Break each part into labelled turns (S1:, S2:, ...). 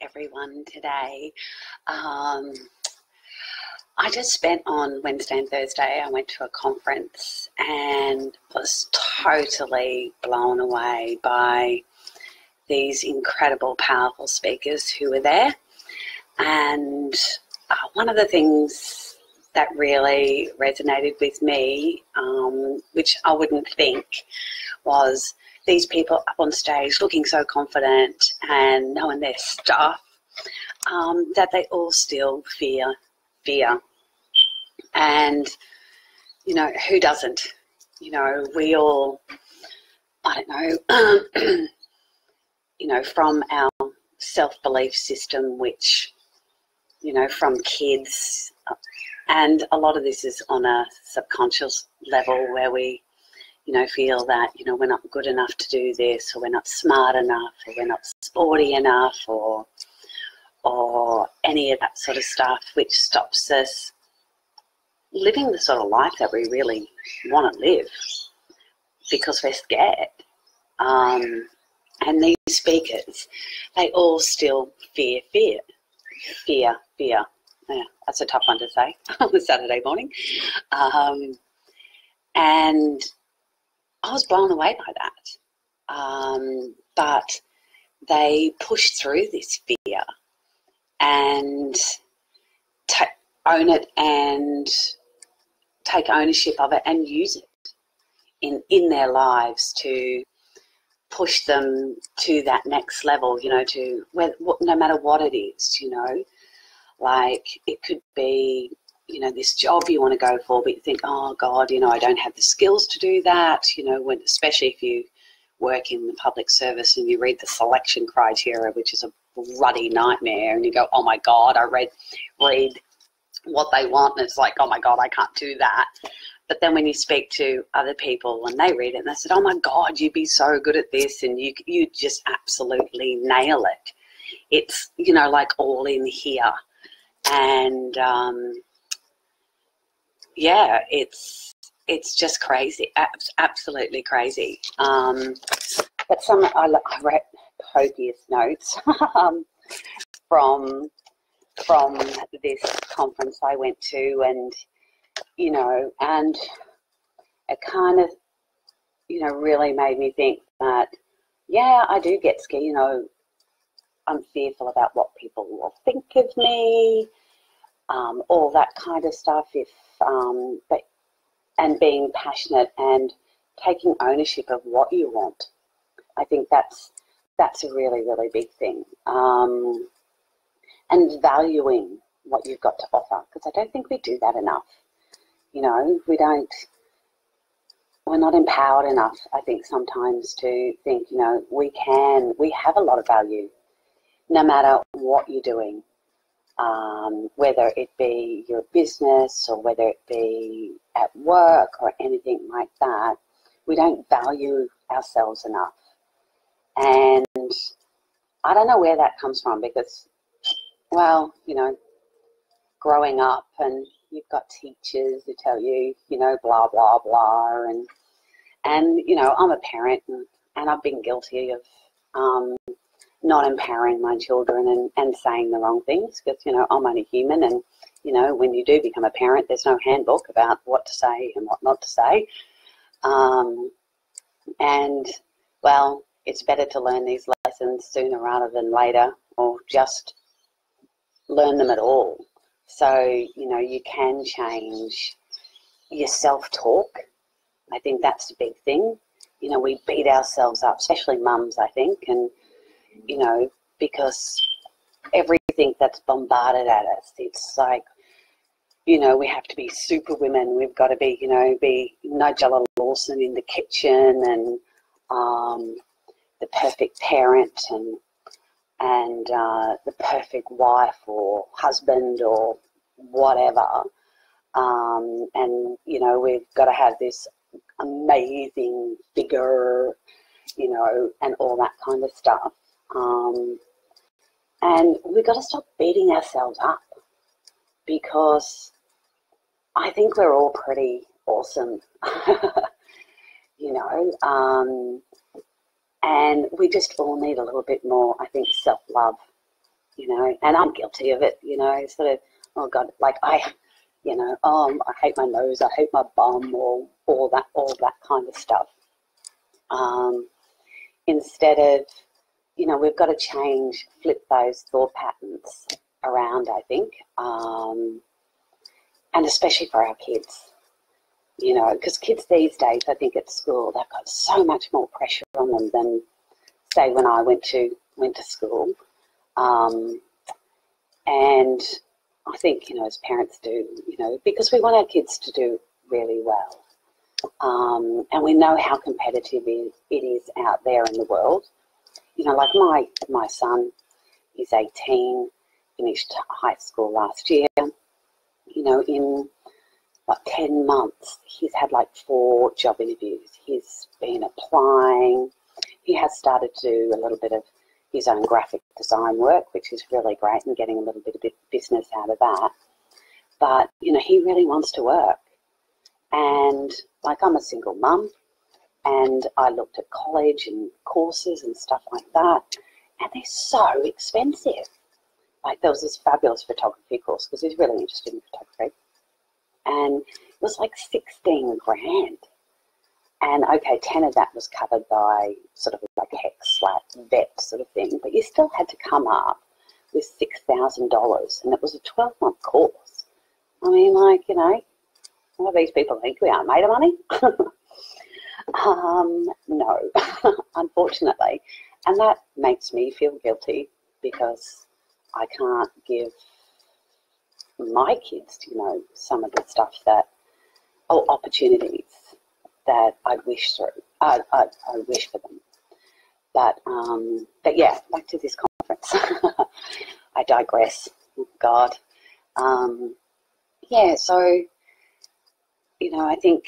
S1: everyone today. I just spent on Wednesday and Thursday, I went to a conference and was totally blown away by these incredible, powerful speakers who were there. And one of the things that really resonated with me, which I wouldn't think, was these people up on stage looking so confident and knowing their stuff, that they all still fear. And, you know, who doesn't? You know, we all, I don't know, you know, from our self-belief system, which, you know, from kids, and a lot of this is on a subconscious level where we, you know, feel that, you know, we're not good enough to do this, or we're not smart enough, or we're not sporty enough, or any of that sort of stuff, which stops us living the sort of life that we really want to live because we're scared. And these speakers, they all still fear. Yeah, that's a tough one to say on a Saturday morning. And I was blown away by that. But they pushed through this fear and own it and take ownership of it and use it in their lives to push them to that next level, you know, to no matter what it is, you know, like it could be, you know, this job you want to go for, but you think, oh God, you know, I don't have the skills to do that, you know, especially if you work in the public service and you read the selection criteria, which is a bloody nightmare, and you go, oh my God, I read what they want, and it's like, oh my God, I can't do that. But then when you speak to other people and they read it and they said, oh my God, you'd be so good at this, and you just absolutely nail it. It's, you know, like all in here. And yeah, it's just crazy, absolutely crazy. But I wrote copious notes from this conference I went to, and, you know, and it kind of, you know, really made me think that, yeah, I do get scared, you know, I'm fearful about what people will think of me, all that kind of stuff, and being passionate and taking ownership of what you want. I think that's a really, really big thing. And valuing what you've got to offer, because I don't think we do that enough. You know, we're not empowered enough, I think, sometimes to think, you know, we have a lot of value, no matter what you're doing, whether it be your business or whether it be at work or anything like that. We don't value ourselves enough. And I don't know where that comes from, because, well, you know, growing up and you've got teachers who tell you, you know, blah, blah, blah. And you know, I'm a parent and I've been guilty of not empowering my children and saying the wrong things, because, you know, I'm only human, and, you know, when you do become a parent, there's no handbook about what to say and what not to say. And, well, it's better to learn these lessons sooner rather than later, or just learn them at all. So, you know, you can change your self-talk. I think that's the big thing. You know, we beat ourselves up, especially mums, I think, and, you know, because everything that's bombarded at us, it's like, you know, we have to be super women. We've got to be, you know, be Nigella Lawson in the kitchen, and the perfect parent, and the perfect wife or husband or whatever. And, you know, we've got to have this amazing figure, you know, and all that kind of stuff. And we've got to stop beating ourselves up, because I think we're all pretty awesome, you know, and we just all need a little bit more, I think, self-love, you know, and I'm guilty of it, you know, sort of, oh God, like you know, I hate my nose, I hate my bum, or all that kind of stuff. Instead of, you know, we've got to flip those thought patterns around, I think, and especially for our kids, you know, because kids these days, I think at school, they've got so much more pressure on them than, say, when I went to school. And I think, you know, as parents do, you know, because we want our kids to do really well. And we know how competitive it is out there in the world. You know, like my son, he's 18, finished high school last year. You know, in like 10 months, he's had like 4 job interviews. He's been applying. He has started to do a little bit of his own graphic design work, which is really great, and getting a little bit of business out of that. But, you know, he really wants to work. And like, I'm a single mum, and I looked at college and courses and stuff like that, and they're so expensive. Like, there was this fabulous photography course because he's really interested in photography, and it was like 16 grand. And okay, 10 of that was covered by sort of like HEC/vet sort of thing, but you still had to come up with $6,000, and it was a 12-month course. I mean, like, you know, what do these people think we are, made of money? No, unfortunately. And that makes me feel guilty because I can't give my kids, you know, some of the stuff that, or opportunities that I wish I wish for them. But yeah, back to this conference. I digress. Oh, God. Yeah, so, you know, I think,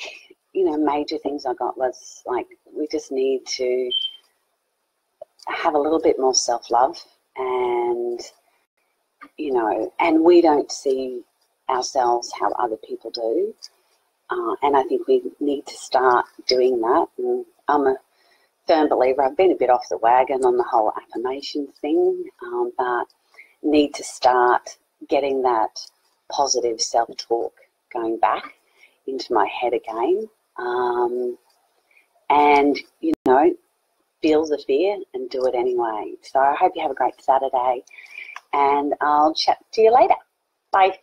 S1: you know, major things I got was like, we just need to have a little bit more self-love, and, you know, and we don't see ourselves how other people do. And I think we need to start doing that. And I'm a firm believer. I've been a bit off the wagon on the whole affirmation thing, but need to start getting that positive self-talk going back into my head again. And, you know, feel the fear and do it anyway. So I hope you have a great Saturday, and I'll chat to you later. Bye.